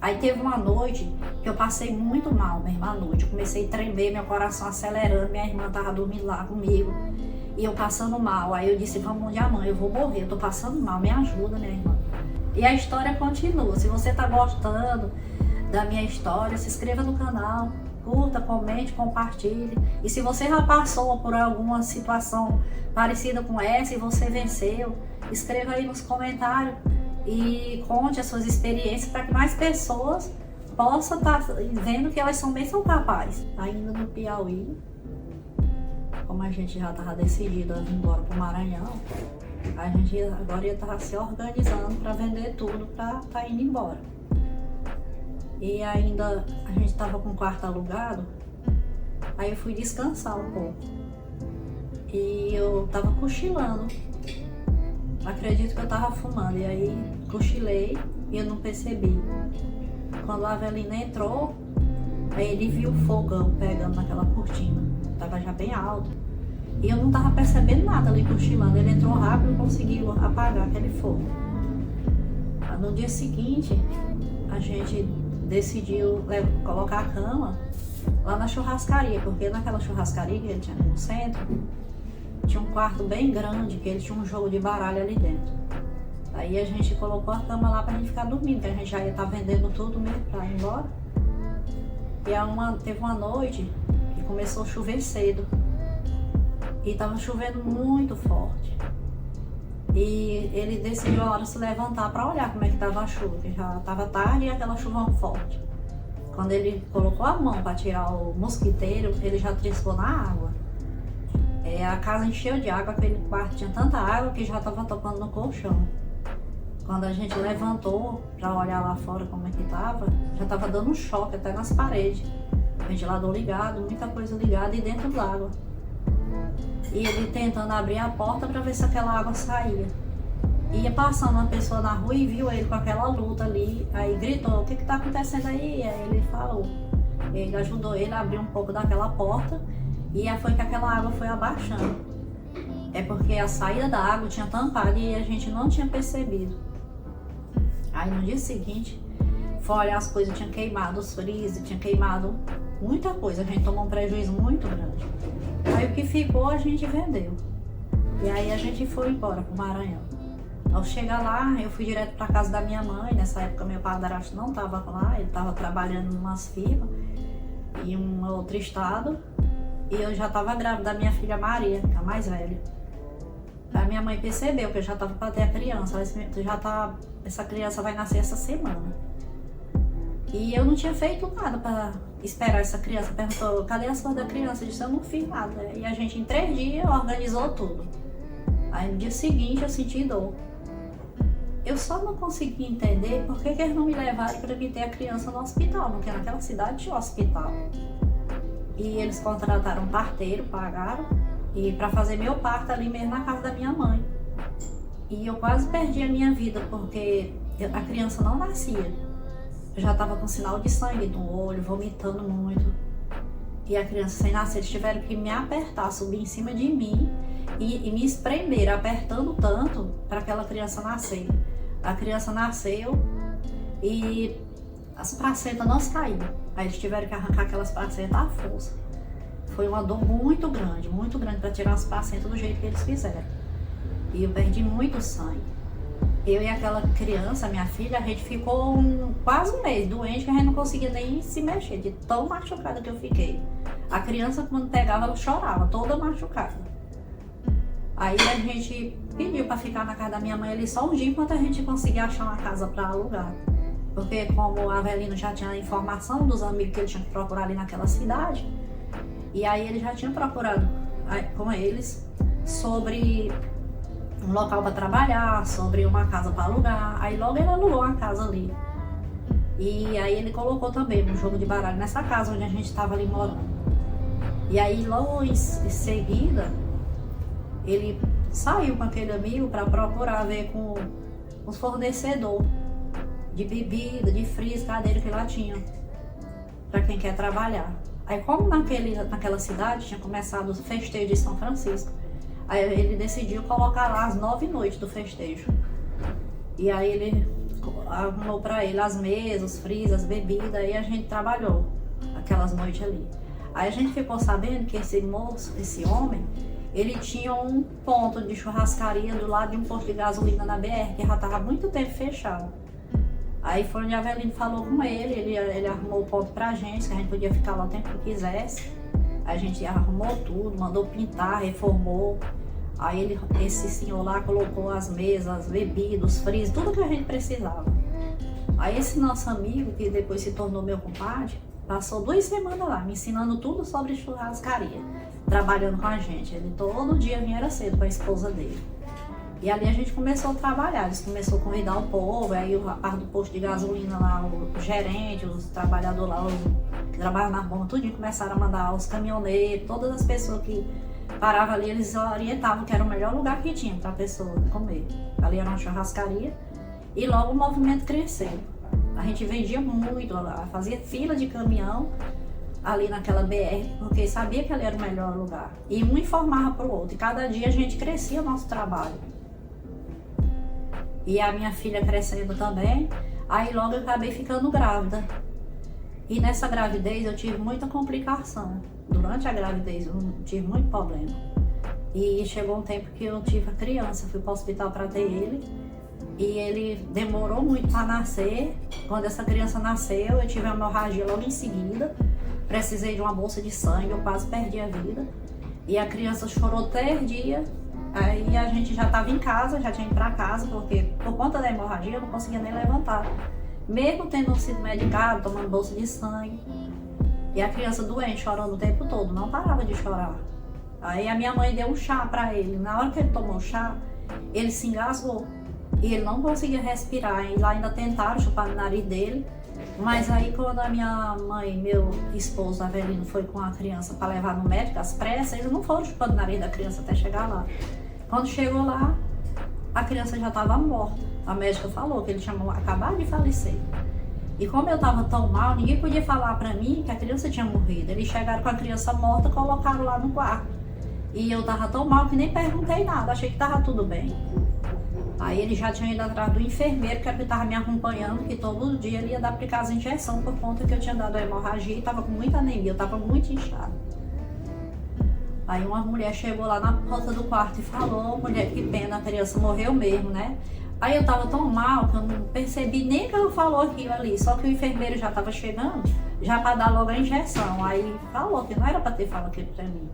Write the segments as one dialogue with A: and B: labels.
A: Aí teve uma noite que eu passei muito mal, minha irmã, à noite. Eu comecei a tremer, meu coração acelerando, minha irmã tava dormindo lá comigo. E eu passando mal. Aí eu disse, vamos onde a mãe, eu vou morrer, eu tô passando mal, me ajuda, minha irmã. E a história continua. Se você tá gostando da minha história, se inscreva no canal, curta, comente, compartilhe. E se você já passou por alguma situação parecida com essa e você venceu, escreva aí nos comentários e conte as suas experiências para que mais pessoas possam estar vendo que elas também são capazes. Ainda no Piauí, como a gente já estava decidido a vir embora para o Maranhão, a gente agora ia estar se organizando para vender tudo para estar indo embora. E ainda a gente estava com o quarto alugado, aí eu fui descansar um pouco. E eu estava cochilando. Acredito que eu tava fumando, e aí cochilei e eu não percebi. Quando a Avelina entrou, aí ele viu o fogão pegando naquela cortina, tava já bem alto. E eu não tava percebendo nada ali cochilando, ele entrou rápido e conseguiu apagar aquele fogo. No dia seguinte, a gente decidiu colocar a cama lá na churrascaria, porque naquela churrascaria que ele tinha no centro, tinha um quarto bem grande, que ele tinha um jogo de baralho ali dentro. Aí a gente colocou a cama lá pra gente ficar dormindo, que a gente já ia estar vendendo tudo mesmo pra ir embora. E teve uma noite que começou a chover cedo. E tava chovendo muito forte. E ele decidiu a hora de se levantar pra olhar como é que tava a chuva, que já tava tarde e aquela chuva forte. Quando ele colocou a mão pra tirar o mosquiteiro, ele já triscou na água. A casa encheu de água, aquele quarto tinha tanta água que já estava tocando no colchão. Quando a gente levantou para olhar lá fora como é que estava, já estava dando um choque até nas paredes. Ventilador ligado, muita coisa ligada e dentro d'água. E ele tentando abrir a porta para ver se aquela água saía. Ia passando uma pessoa na rua e viu ele com aquela luta ali, aí gritou, o que está acontecendo aí? Aí ele falou. Ele ajudou ele a abrir um pouco daquela porta. E foi que aquela água foi abaixando. É porque a saída da água tinha tampado e a gente não tinha percebido. Aí no dia seguinte, foi olhar as coisas, tinha queimado os freezer, tinha queimado muita coisa. A gente tomou um prejuízo muito grande. Aí o que ficou a gente vendeu. E aí a gente foi embora pro Maranhão. Ao chegar lá, eu fui direto pra casa da minha mãe. Nessa época meu padrasto não estava lá, ele estava trabalhando em umas firmas em um outro estado. E eu já estava grávida da minha filha Maria, que é a mais velha. A minha mãe percebeu que eu já estava para ter a criança. Ela disse, essa criança vai nascer essa semana. E eu não tinha feito nada para esperar essa criança. Perguntou, cadê as flores da criança? Eu disse, eu não fiz nada. E a gente em 3 dias organizou tudo. Aí no dia seguinte eu senti dor. Eu só não consegui entender por que eles não me levaram para me ter a criança no hospital, porque naquela cidade tinha um hospital. E eles contrataram um parteiro, pagaram, e para fazer meu parto ali mesmo na casa da minha mãe. E eu quase perdi a minha vida, porque a criança não nascia. Eu já estava com sinal de sangue no olho, vomitando muito. E a criança sem nascer, eles tiveram que me apertar, subir em cima de mim e me espremer, apertando tanto para aquela criança nascer. A criança nasceu e as placentas não saíram. Aí eles tiveram que arrancar aquelas placentas à força. Foi uma dor muito grande para tirar as placentas do jeito que eles fizeram. E eu perdi muito sangue. Eu e aquela criança, minha filha, a gente ficou quase um mês doente, que a gente não conseguia nem se mexer, de tão machucada que eu fiquei. A criança, quando pegava, ela chorava, toda machucada. Aí a gente pediu para ficar na casa da minha mãe ali só um dia, enquanto a gente conseguia achar uma casa para alugar. Porque como a Avelino já tinha a informação dos amigos que ele tinha que procurar ali naquela cidade, e aí ele já tinha procurado com eles sobre um local para trabalhar, sobre uma casa para alugar. Aí logo ele alugou uma casa ali. E aí ele colocou também um jogo de baralho nessa casa onde a gente estava ali morando. E aí logo em seguida, ele saiu com aquele amigo para procurar ver com os fornecedores de bebida, de freezer, cadeira que lá tinha, para quem quer trabalhar. Aí como naquela cidade tinha começado o festejo de São Francisco, aí ele decidiu colocar lá as 9 noites do festejo. E aí ele arrumou para ele as mesas, os freezer, as bebidas, aí a gente trabalhou aquelas noites ali. Aí a gente ficou sabendo que esse moço, esse homem, ele tinha um ponto de churrascaria do lado de um posto de gasolina na BR, que já estava muito tempo fechado. Aí foi onde a Avelino falou com ele arrumou o ponto pra gente, que a gente podia ficar lá o tempo que quisesse. A gente arrumou tudo, mandou pintar, reformou. Aí esse senhor lá colocou as mesas, as bebidas, os freezer, tudo que a gente precisava. Aí esse nosso amigo, que depois se tornou meu compadre, passou 2 semanas lá, me ensinando tudo sobre churrascaria, trabalhando com a gente. Ele todo dia vinha era cedo com a esposa dele. E ali a gente começou a trabalhar, eles começaram a convidar o povo, aí o rapaz do posto de gasolina lá, o gerente, os trabalhadores lá, que trabalham na bomba, tudo, começaram a mandar os caminhoneiros, todas as pessoas que paravam ali, eles orientavam que era o melhor lugar que tinha para a pessoa comer. Ali era uma churrascaria e logo o movimento cresceu. A gente vendia muito lá, fazia fila de caminhão ali naquela BR, porque sabia que ali era o melhor lugar. E um informava para o outro, e cada dia a gente crescia o nosso trabalho. E a minha filha crescendo também, aí logo eu acabei ficando grávida. E nessa gravidez eu tive muita complicação. Durante a gravidez eu tive muito problema. E chegou um tempo que eu tive a criança, fui para o hospital para ter ele. E ele demorou muito para nascer. Quando essa criança nasceu, eu tive uma hemorragia logo em seguida. Precisei de uma bolsa de sangue, eu quase perdi a vida. E a criança chorou 3 dias. Aí a gente já estava em casa, já tinha ido para casa, porque por conta da hemorragia eu não conseguia nem levantar. Mesmo tendo sido medicado, tomando bolsa de sangue. E a criança doente, chorando o tempo todo, não parava de chorar. Aí a minha mãe deu um chá para ele. Na hora que ele tomou o chá, ele se engasgou. E ele não conseguia respirar. E lá ainda tentaram chupar o nariz dele. Mas aí quando a minha mãe, meu esposo Avelino, foi com a criança para levar no médico, às pressas, eles não foram chupando o nariz da criança até chegar lá. Quando chegou lá, a criança já estava morta. A médica falou que ele tinha acabado de falecer. E como eu estava tão mal, ninguém podia falar para mim que a criança tinha morrido. Eles chegaram com a criança morta e colocaram lá no quarto. E eu estava tão mal que nem perguntei nada, achei que estava tudo bem. Aí ele já tinha ido atrás do enfermeiro, que estava me acompanhando, que todo dia ele ia dar aplicar as injeções por conta que eu tinha dado a hemorragia e estava com muita anemia, eu estava muito inchada. Aí uma mulher chegou lá na porta do quarto e falou: mulher, que pena, a criança morreu mesmo, né? Aí eu estava tão mal que eu não percebi nem que ela falou aquilo ali, só que o enfermeiro já estava chegando, já para dar logo a injeção. Aí falou que não era para ter falado aquilo para mim.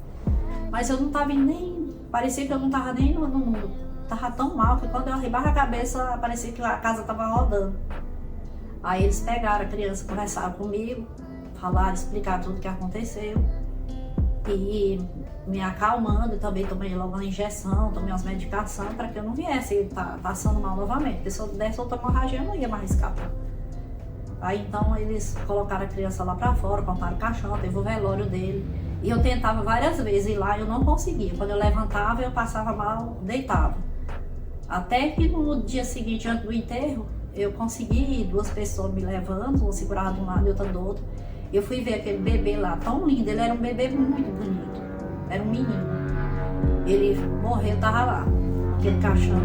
A: Mas eu não estava nem, parecia que eu não estava nem no mundo. Tava tão mal que quando eu arribava a cabeça, parecia que a casa tava rodando. Aí eles pegaram a criança, conversaram comigo, falaram, explicaram tudo o que aconteceu. E me acalmando, e também tomei logo uma injeção, tomei umas medicações para que eu não viesse passando mal novamente. Porque se eu desse outra hemorragia, eu não ia mais escapar. Aí então eles colocaram a criança lá para fora, compraram o caixão, teve o velório dele. E eu tentava várias vezes ir lá e eu não conseguia. Quando eu levantava, eu passava mal, deitava. Até que no dia seguinte, antes do enterro, eu consegui ir, 2 pessoas me levando, uma segurava de um lado e outra do outro. Eu fui ver aquele bebê lá, tão lindo, ele era um bebê muito bonito, era um menino. Ele morreu, tava lá, aquele caixão.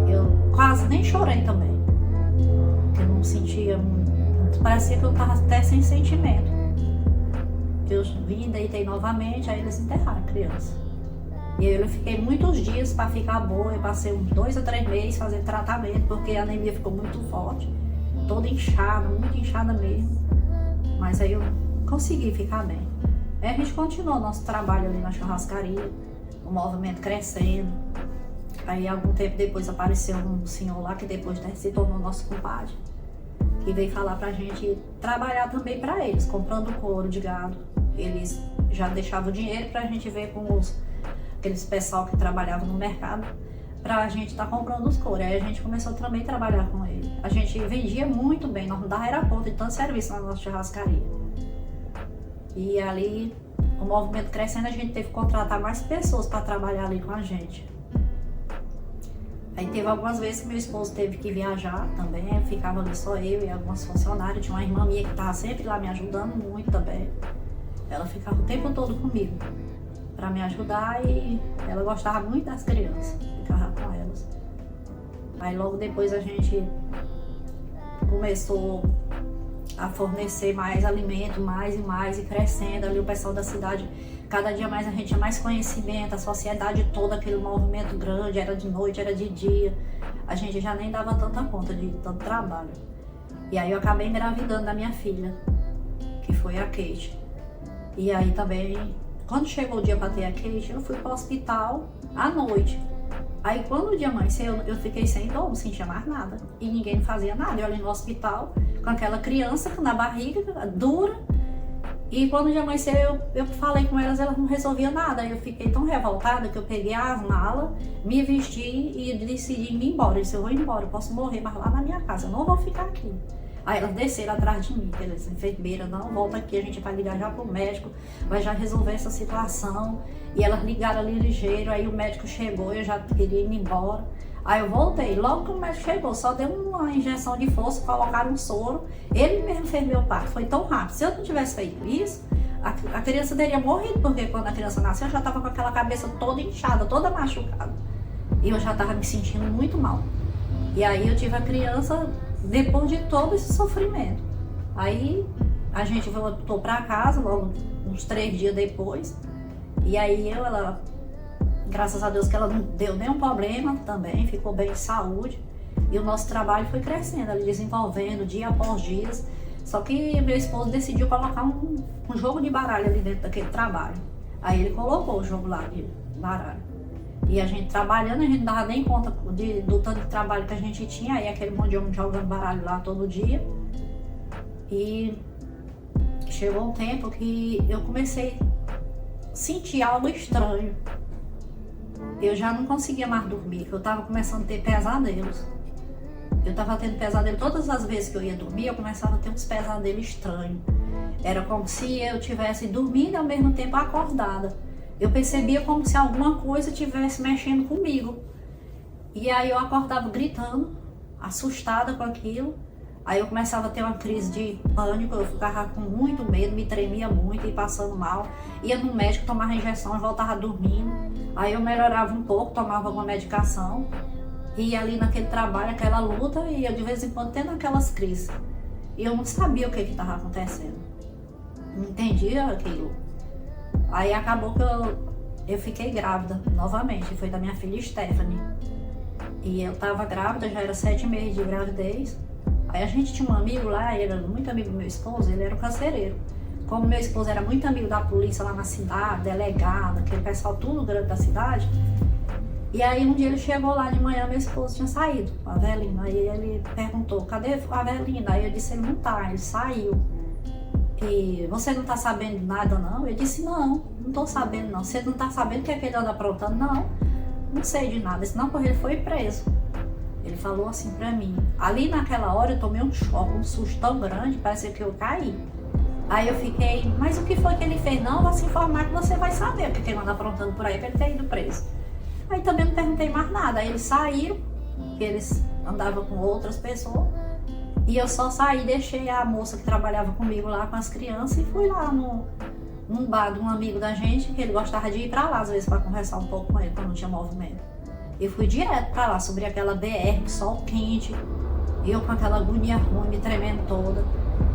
A: Eu quase nem chorei também, porque eu não sentia muito, parecia que eu tava até sem sentimento. Eu vim, deitei novamente, aí eles enterraram a criança. E eu fiquei muitos dias para ficar boa, eu passei uns 2 a 3 meses fazendo tratamento, porque a anemia ficou muito forte, toda inchada, muito inchada mesmo. Mas aí eu consegui ficar bem. Aí a gente continuou nosso trabalho ali na churrascaria, o movimento crescendo. Aí algum tempo depois apareceu um senhor lá, que depois se tornou nosso compadre, que veio falar pra gente trabalhar também para eles, comprando couro de gado. Eles já deixavam o dinheiro pra gente ver com aqueles pessoal que trabalhava no mercado, pra gente estar comprando os couros. Aí a gente começou também a trabalhar com ele. A gente vendia muito bem, nós não dava era conta de tanto serviço na nossa churrascaria. E ali, o movimento crescendo, a gente teve que contratar mais pessoas para trabalhar ali com a gente. Aí teve algumas vezes que meu esposo teve que viajar também, ficava ali só eu e algumas funcionárias. Tinha uma irmã minha que estava sempre lá me ajudando muito também. Ela ficava o tempo todo comigo para me ajudar e ela gostava muito das crianças, ficava com elas. Aí logo depois a gente começou a fornecer mais alimento, mais e mais, e crescendo ali o pessoal da cidade. Cada dia mais a gente tinha mais conhecimento, a sociedade toda, aquele movimento grande, era de noite, era de dia. A gente já nem dava tanta conta de tanto trabalho. E aí eu acabei engravidando da minha filha, que foi a Kate. E aí também, quando chegou o dia para ter a Kate, eu fui para o hospital à noite. Aí quando o dia amanheceu, eu fiquei sem dor, não sentia mais nada. E ninguém fazia nada. Eu ali no hospital, com aquela criança na barriga, dura. E quando o dia amanheceu, eu falei com elas não resolviam nada. Eu fiquei tão revoltada que eu peguei as malas, me vesti e decidi ir embora. Eu disse, eu vou embora, eu posso morrer, mas lá na minha casa, eu não vou ficar aqui. Aí elas desceram atrás de mim, elas, enfermeira, não, volta aqui, a gente vai ligar já pro médico, vai já resolver essa situação. E elas ligaram ali ligeiro, aí o médico chegou, eu já queria ir embora. Aí eu voltei, logo que o médico chegou, só deu uma injeção de força, colocaram um soro, ele mesmo fez meu parto, foi tão rápido. Se eu não tivesse feito isso, a criança teria morrido, porque quando a criança nasceu, eu já estava com aquela cabeça toda inchada, toda machucada. E eu já estava me sentindo muito mal. E aí eu tive a criança depois de todo esse sofrimento. Aí a gente voltou para casa, logo uns 3 dias depois, e aí ela... Graças a Deus que ela não deu nenhum problema também, ficou bem de saúde. E o nosso trabalho foi crescendo, ali desenvolvendo dia após dia. Só que meu esposo decidiu colocar um jogo de baralho ali dentro daquele trabalho. Aí ele colocou o jogo lá de baralho. E a gente trabalhando, a gente não dava nem conta do tanto de trabalho que a gente tinha. Aí aquele monte de homem jogando baralho lá todo dia. E chegou um tempo que eu comecei a sentir algo estranho. Eu já não conseguia mais dormir, eu estava começando a ter pesadelos. Eu estava tendo pesadelo todas as vezes que eu ia dormir, eu começava a ter uns pesadelos estranhos. Era como se eu estivesse dormindo e ao mesmo tempo acordada. Eu percebia como se alguma coisa estivesse mexendo comigo. E aí eu acordava gritando, assustada com aquilo. Aí eu começava a ter uma crise de pânico, eu ficava com muito medo, me tremia muito e passando mal. Ia no médico, tomava injeção e voltava dormindo. Aí eu melhorava um pouco, tomava alguma medicação. Ia ali naquele trabalho, aquela luta, e eu de vez em quando tendo aquelas crises. E eu não sabia o que estava acontecendo. Não entendia aquilo. Aí acabou que eu fiquei grávida novamente, foi da minha filha Stephanie. E eu estava grávida, já era 7 meses de gravidez. Aí a gente tinha um amigo lá, ele era muito amigo do meu esposo, ele era um carcereiro. Como meu esposo era muito amigo da polícia lá na cidade, delegado, aquele pessoal tudo grande da cidade. E aí um dia ele chegou lá de manhã, meu esposo tinha saído, a Avelina. Aí ele perguntou, cadê a Avelina? Aí eu disse, ele não tá, ele saiu. E você não tá sabendo de nada não? Eu disse, não tô sabendo não. Você não tá sabendo o que é que ele anda aprontando? Não sei de nada. Senão porque ele foi preso. Ele falou assim pra mim. Ali naquela hora eu tomei um choque, um susto tão grande, parecia que eu caí. Aí eu fiquei, mas o que foi que ele fez? Não, vou se informar que você vai saber o que ele anda aprontando por aí pra ele ter ido preso. Aí também não perguntei mais nada. Aí eles saíram, que eles andavam com outras pessoas. E eu só saí, deixei a moça que trabalhava comigo lá com as crianças e fui lá num bar de um amigo da gente, que ele gostava de ir pra lá às vezes pra conversar um pouco com ele, quando não tinha movimento. Eu fui direto pra lá, sobre aquela BR, sol quente, e eu com aquela agonia ruim, me tremendo toda.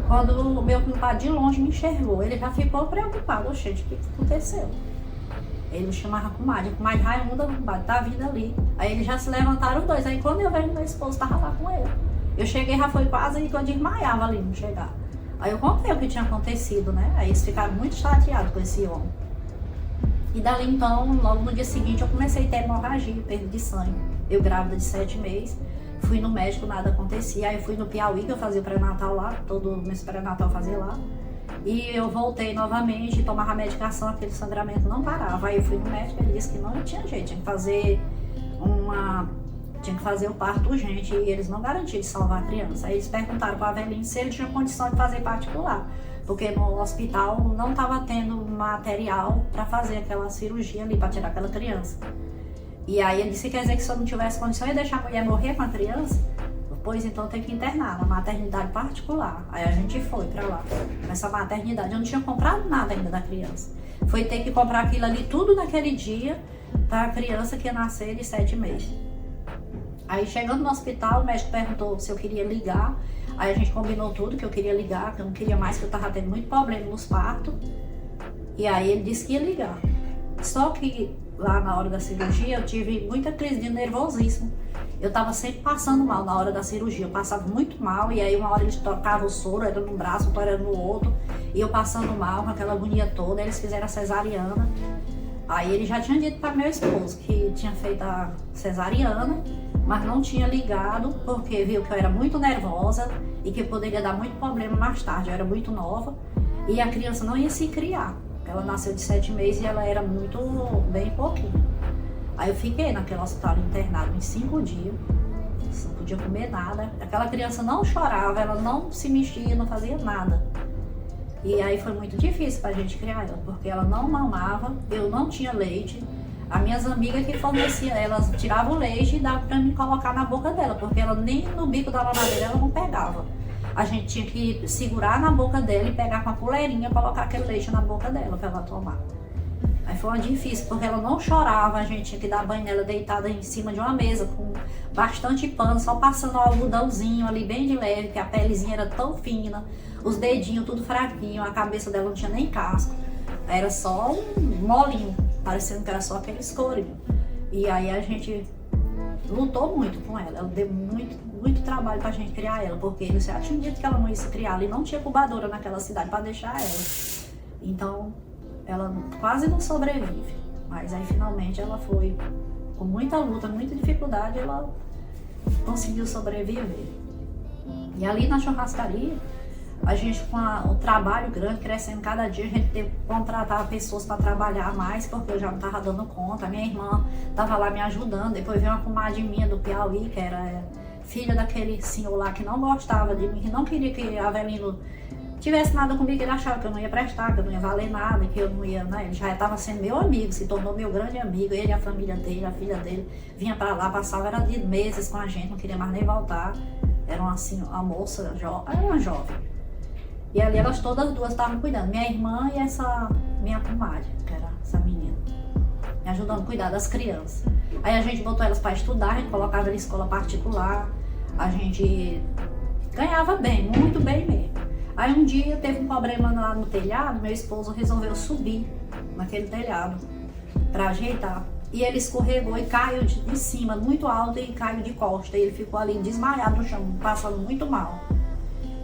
A: Quando o meu compadre de longe me enxergou, ele já ficou preocupado. Gente, o que aconteceu? Ele me chamava comadre Raimunda, compadre, tá vindo ali. Aí eles já se levantaram os dois, aí quando eu vejo meu esposo, tava lá com ele. Eu cheguei, já foi quase que eu desmaiava ali no chegar. Aí eu contei o que tinha acontecido, né? Aí eles ficaram muito chateados com esse homem. E dali então, logo no dia seguinte, eu comecei a ter hemorragia, perda de sangue. Eu grávida de 7 meses, fui no médico, nada acontecia. Aí eu fui no Piauí, que eu fazia pré-natal lá, todo mês pré-natal eu fazia lá. E eu voltei novamente, tomava medicação, aquele sangramento não parava. Aí eu fui no médico, ele disse que não tinha jeito, tinha que fazer o parto urgente e eles não garantiam de salvar a criança. Aí eles perguntaram para a Avelina se ele tinha condição de fazer particular, porque no hospital não estava tendo material para fazer aquela cirurgia ali, para tirar aquela criança. E aí ele disse, quer dizer que se eu não tivesse condição de deixar a mulher morrer com a criança? Pois então tem que internar na maternidade particular. Aí a gente foi para lá, nessa maternidade. Eu não tinha comprado nada ainda da criança. Foi ter que comprar aquilo ali tudo naquele dia para a criança que ia nascer de 7 meses. Aí chegando no hospital, o médico perguntou se eu queria ligar. Aí a gente combinou tudo, que eu queria ligar, que eu não queria mais, que eu tava tendo muito problema nos partos. E aí ele disse que ia ligar. Só que lá na hora da cirurgia eu tive muita crise de nervosismo. Eu tava sempre passando mal na hora da cirurgia, eu passava muito mal, e aí uma hora eles tocavam o soro, era num braço, outra era no outro, e eu passando mal com aquela agonia toda. Eles fizeram a cesariana. Aí ele já tinha dito para meu esposo que tinha feito a cesariana, mas não tinha ligado porque viu que eu era muito nervosa e que poderia dar muito problema mais tarde. Eu era muito nova e a criança não ia se criar. Ela nasceu de 7 meses e ela era muito, bem pouquinho. Aí eu fiquei naquele hospital internado em 5 dias, não podia comer nada. Aquela criança não chorava, ela não se mexia, não fazia nada. E aí foi muito difícil pra gente criar ela, porque ela não mamava, eu não tinha leite. As minhas amigas que forneciam, elas tiravam o leite e davam pra mim colocar na boca dela, porque ela nem no bico da mamadeira ela não pegava. A gente tinha que segurar na boca dela e pegar com a colherinha e colocar aquele leite na boca dela pra ela tomar. Aí foi uma difícil, porque ela não chorava, a gente tinha que dar banho nela deitada em cima de uma mesa, com bastante pano, só passando um algodãozinho ali bem de leve, que a pelezinha era tão fina, os dedinhos tudo fraquinho, a cabeça dela não tinha nem casco, era só um molinho, parecendo que era só aquele escorinho. E aí a gente lutou muito com ela deu muito trabalho pra gente criar ela, porque eles já tinham dito que ela não ia se criar ali, não tinha incubadora naquela cidade pra deixar ela. Então ela quase não sobrevive, mas aí finalmente ela foi, com muita luta, muita dificuldade, ela conseguiu sobreviver. E ali na churrascaria, a gente com o trabalho grande, crescendo cada dia, a gente teve que contratar pessoas para trabalhar mais, porque eu já não estava dando conta. A minha irmã estava lá me ajudando, depois veio uma comadre minha do Piauí, que era filha daquele senhor lá que não gostava de mim, que não queria que Avelino tivesse nada comigo, que ele achava que eu não ia prestar, que eu não ia valer nada, que eu não ia, né? Ele já estava sendo meu amigo, se tornou meu grande amigo, ele, a família dele, a filha dele, vinha para lá, passava era de meses com a gente, não queria mais nem voltar. Era uma moça, era uma jovem. E ali elas todas duas estavam cuidando, minha irmã e essa minha comadre, que era essa menina, me ajudando a cuidar das crianças. Aí a gente botou elas para estudar, a gente colocava em escola particular, a gente ganhava bem, muito bem mesmo. Aí um dia teve um problema lá no telhado, meu esposo resolveu subir naquele telhado para ajeitar. E ele escorregou e caiu de cima, muito alto, e caiu de costa. E ele ficou ali desmaiado no chão, passando muito mal.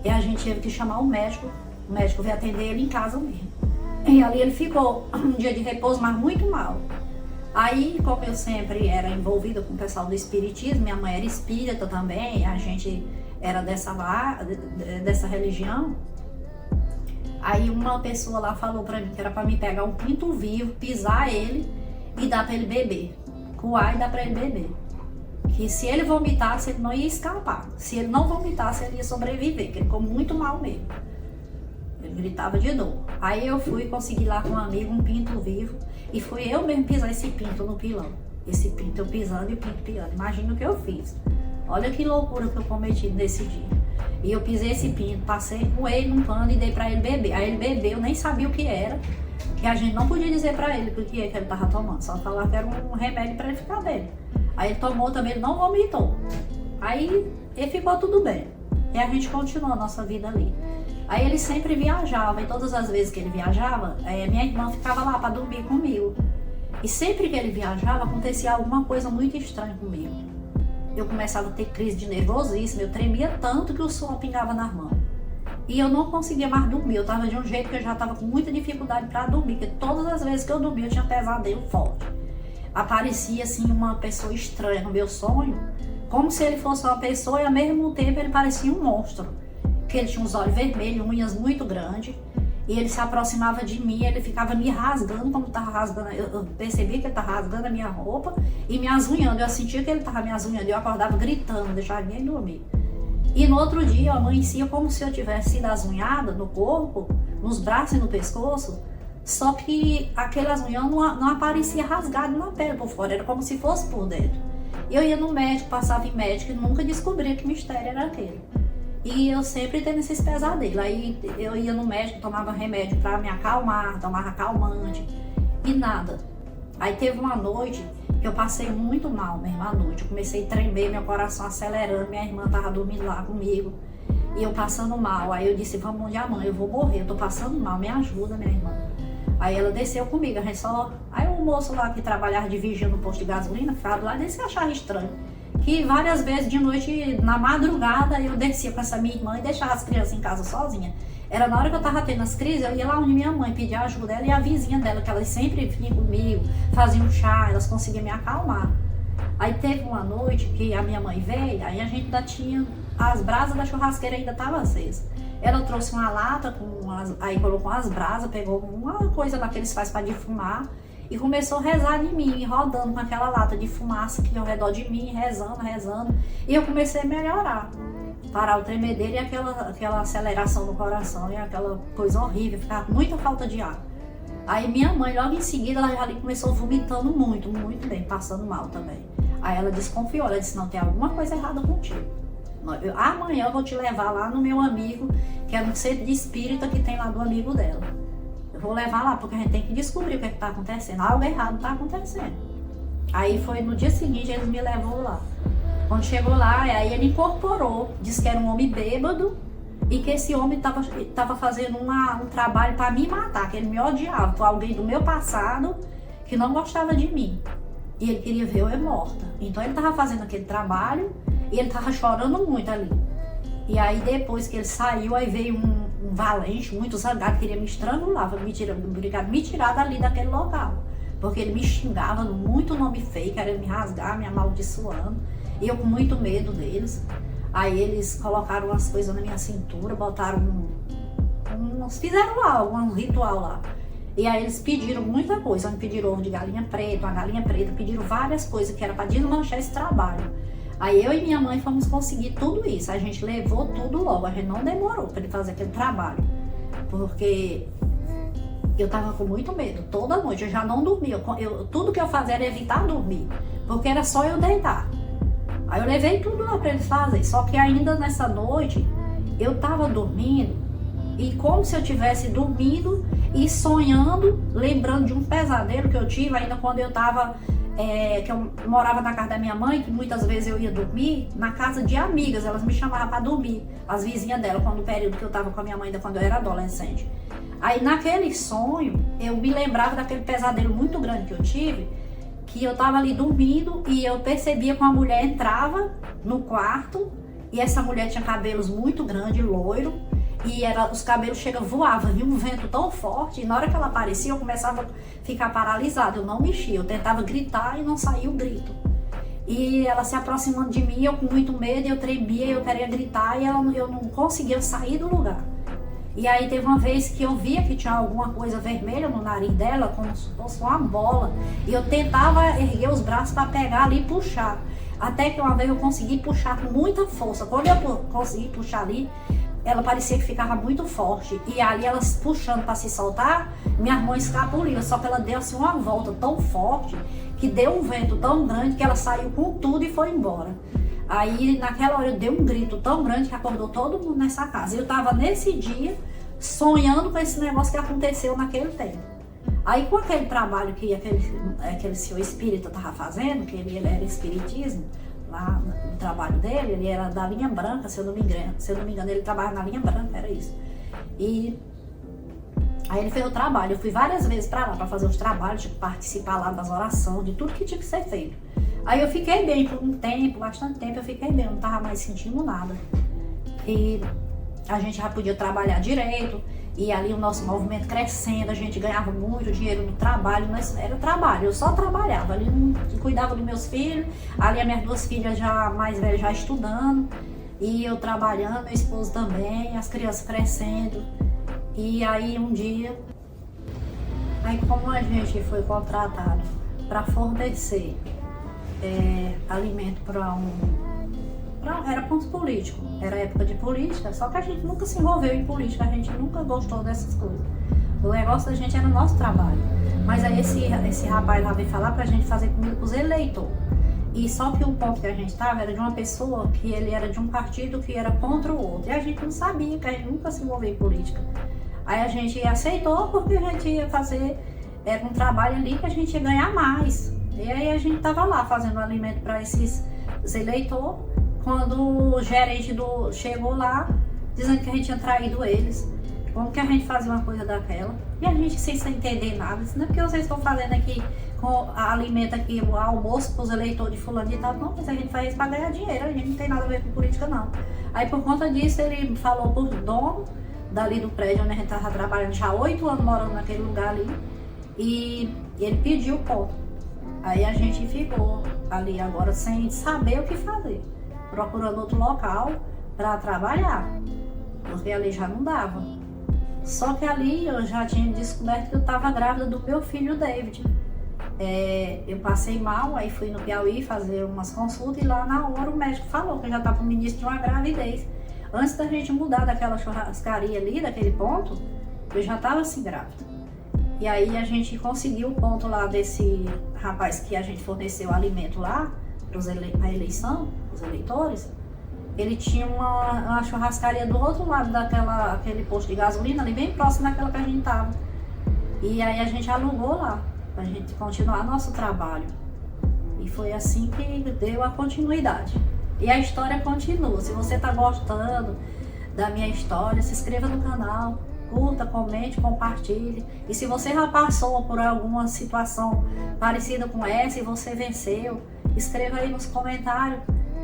A: E a gente teve que chamar o médico veio atender ele em casa mesmo. E ali ele ficou um dia de repouso, mas muito mal. Aí, como eu sempre era envolvida com o pessoal do espiritismo, minha mãe era espírita também, a gente era dessa religião. Aí uma pessoa lá falou pra mim que era pra me pegar um pinto vivo, pisar ele e dar pra ele beber. Coar e dar pra ele beber. Que se ele vomitasse, ele não ia escapar. Se ele não vomitasse, ele ia sobreviver, que ele ficou muito mal mesmo. Ele gritava de dor. Aí eu fui conseguir lá com um amigo um pinto vivo e fui eu mesmo pisar esse pinto no pilão. Esse pinto eu pisando e o pinto piando. Imagina o que eu fiz. Olha que loucura que eu cometi nesse dia. E eu pisei esse pinto, passei com ele num pano e dei pra ele beber. Aí ele bebeu, eu nem sabia o que era, que a gente não podia dizer pra ele porque que ele tava tomando, só falava que era um remédio pra ele ficar bem. Aí ele tomou também, ele não vomitou. Aí ele ficou tudo bem. E a gente continuou a nossa vida ali. Aí ele sempre viajava, e todas as vezes que ele viajava, minha irmã ficava lá pra dormir comigo. E sempre que ele viajava, acontecia alguma coisa muito estranha comigo. Eu começava a ter crise de nervosismo, eu tremia tanto que o suor pingava nas mãos. E eu não conseguia mais dormir, eu tava de um jeito que eu já tava com muita dificuldade para dormir, porque todas as vezes que eu dormia eu tinha pesadelo forte. Aparecia assim uma pessoa estranha no meu sonho, como se ele fosse uma pessoa e ao mesmo tempo ele parecia um monstro. Que ele tinha uns olhos vermelhos, unhas muito grandes, e ele se aproximava de mim, ele ficava me rasgando, como estava rasgando, eu percebi que ele estava rasgando a minha roupa e me azunhando, eu sentia que ele estava me azunhando, eu acordava gritando, não deixava ninguém dormir. E no outro dia eu amanhecia como se eu tivesse sido azunhada no corpo, nos braços e no pescoço, só que aquele azunhão não aparecia rasgado na pele por fora, era como se fosse por dentro. Eu ia no médico, passava em médico e nunca descobria que mistério era aquele. E eu sempre tendo esses pesadelos. Aí eu ia no médico, tomava remédio pra me acalmar, tomava calmante e nada. Aí teve uma noite que eu passei muito mal mesmo à noite. Eu comecei a tremer, meu coração acelerando, minha irmã tava dormindo lá comigo e eu passando mal. Aí eu disse, vamos onde a mãe, eu vou morrer, eu tô passando mal, me ajuda, minha irmã. Aí ela desceu comigo, a gente só... Aí o moço lá que trabalhava de vigia no posto de gasolina, ficava lá, desse achava estranho. Que várias vezes de noite, na madrugada, eu descia com essa minha irmã e deixava as crianças em casa sozinha. Era na hora que eu tava tendo as crises, eu ia lá onde minha mãe pedia ajuda dela e a vizinha dela, que elas sempre vinham comigo, faziam um chá, elas conseguiam me acalmar. Aí teve uma noite que a minha mãe veio, aí a gente ainda tinha, as brasas da churrasqueira ainda estavam acesas. Ela trouxe uma lata, aí colocou as brasas, pegou uma coisa lá que eles fazem para defumar e começou a rezar em mim, rodando com aquela lata de fumaça aqui ao redor de mim, rezando, rezando. E eu comecei a melhorar, parar o tremedeiro e aquela aceleração no coração e aquela coisa horrível, ficava com muita falta de ar. Aí minha mãe, logo em seguida, ela já ali começou vomitando muito, muito bem, passando mal também. Aí ela desconfiou, ela disse, não, tem alguma coisa errada contigo. Amanhã eu vou te levar lá no meu amigo, que é no centro de espírita que tem lá do amigo dela. Eu vou levar lá, porque a gente tem que descobrir o que está acontecendo. Algo errado está acontecendo. Aí foi no dia seguinte, eles me levou lá. Quando chegou lá, aí ele incorporou, disse que era um homem bêbado e que esse homem estava fazendo um trabalho para me matar, que ele me odiava, por alguém do meu passado que não gostava de mim. E ele queria ver eu morta. Então ele estava fazendo aquele trabalho e ele estava chorando muito ali. E aí depois que ele saiu, aí veio um valente, muito zangado, queria me estrangular, me tirar dali daquele local. Porque ele me xingava muito nome feio, querendo me rasgar, me amaldiçoando. E eu com muito medo deles. Aí eles colocaram umas coisas na minha cintura, botaram fizeram lá um ritual lá. E aí eles pediram muita coisa, me pediram ovo de galinha preta, uma galinha preta, pediram várias coisas que era para desmanchar esse trabalho. Aí eu e minha mãe fomos conseguir tudo isso, a gente levou tudo logo, a gente não demorou para ele fazer aquele trabalho. Porque eu tava com muito medo, toda noite, eu já não dormia, tudo que eu fazia era evitar dormir, porque era só eu deitar. Aí eu levei tudo lá para eles fazerem, só que ainda nessa noite eu tava dormindo e como se eu tivesse dormindo e sonhando, lembrando de um pesadelo que eu tive ainda quando eu tava, que eu morava na casa da minha mãe, que muitas vezes eu ia dormir na casa de amigas, elas me chamavam para dormir, as vizinhas dela, quando o período que eu tava com a minha mãe, ainda quando eu era adolescente. Aí naquele sonho, eu me lembrava daquele pesadelo muito grande que eu tive, que eu tava ali dormindo e eu percebia que uma mulher entrava no quarto e essa mulher tinha cabelos muito grandes, loiro, e os cabelos voavam, vinha um vento tão forte, e na hora que ela aparecia eu começava a ficar paralisada, eu não mexia, eu tentava gritar e não saía o grito. E ela se aproximando de mim, eu com muito medo, eu tremia, eu queria gritar e eu não conseguia sair do lugar. E aí teve uma vez que eu via que tinha alguma coisa vermelha no nariz dela, como se fosse uma bola, e eu tentava erguer os braços para pegar ali e puxar. Até que uma vez eu consegui puxar com muita força. Quando eu consegui puxar ali, ela parecia que ficava muito forte. E ali elas puxando para se soltar, minha mão escapuliu. Só que ela deu assim uma volta tão forte, que deu um vento tão grande que ela saiu com tudo e foi embora. Aí naquela hora eu dei um grito tão grande que acordou todo mundo nessa casa. Eu tava nesse dia sonhando com esse negócio que aconteceu naquele tempo. Aí com aquele trabalho que aquele senhor espírita tava fazendo, que ele era espiritismo, lá no trabalho dele, ele era da linha branca, se eu não me engano, ele trabalha na linha branca, era isso. E aí ele fez o trabalho, eu fui várias vezes para lá para fazer os trabalhos, tipo, participar lá das orações, de tudo que tinha que ser feito. Aí eu fiquei bem por um tempo, bastante tempo eu fiquei bem, eu não tava mais sentindo nada. E a gente já podia trabalhar direito, e ali o nosso movimento crescendo, a gente ganhava muito dinheiro no trabalho, mas era trabalho, eu só trabalhava, ali cuidava dos meus filhos, ali as minhas duas filhas já mais velhas já estudando, e eu trabalhando, meu esposo também, as crianças crescendo. E aí um dia, aí como a gente foi contratado para fornecer alimento era para os políticos, era época de política, só que a gente nunca se envolveu em política, a gente nunca gostou dessas coisas. O negócio da gente era o nosso trabalho. Mas aí esse rapaz lá veio falar pra gente fazer comida pros eleitores. E só que o ponto que a gente estava era de uma pessoa que ele era de um partido que era contra o outro. E a gente não sabia, que a gente nunca se envolveu em política. Aí a gente aceitou porque a gente ia fazer um trabalho ali que a gente ia ganhar mais. E aí a gente tava lá fazendo alimento para esses eleitores, quando o gerente chegou lá, dizendo que a gente tinha traído eles. Como que a gente fazia uma coisa daquela? E a gente sem entender nada. Disse, não é porque vocês estão fazendo aqui com alimento aqui, o almoço para os eleitores de fulano e tal. Não, mas a gente faz isso para ganhar dinheiro, a gente não tem nada a ver com política não. Aí por conta disso ele falou pro dono dali do prédio onde a gente estava trabalhando, já há 8 anos morando naquele lugar ali, e ele pediu o ponto. Aí a gente ficou ali agora sem saber o que fazer, procurando outro local para trabalhar, porque ali já não dava. Só que ali eu já tinha descoberto que eu estava grávida do meu filho David. Eu passei mal, aí fui no Piauí fazer umas consultas e lá na hora o médico falou que eu já estava no início de uma gravidez. Antes da gente mudar daquela churrascaria ali, daquele ponto, eu já estava assim grávida. E aí a gente conseguiu o ponto lá desse rapaz que a gente forneceu alimento lá para a eleição, os eleitores. Ele tinha uma churrascaria do outro lado daquele posto de gasolina, ali bem próximo daquela que a gente estava. E aí a gente alugou lá, para a gente continuar nosso trabalho. E foi assim que deu a continuidade. E a história continua. Se você está gostando da minha história, se inscreva no canal, curta, comente, compartilhe. E se você já passou por alguma situação parecida com essa e você venceu, escreva aí nos comentários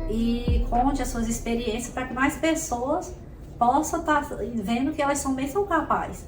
A: e conte as suas experiências para que mais pessoas possam estar vendo que elas também são capazes.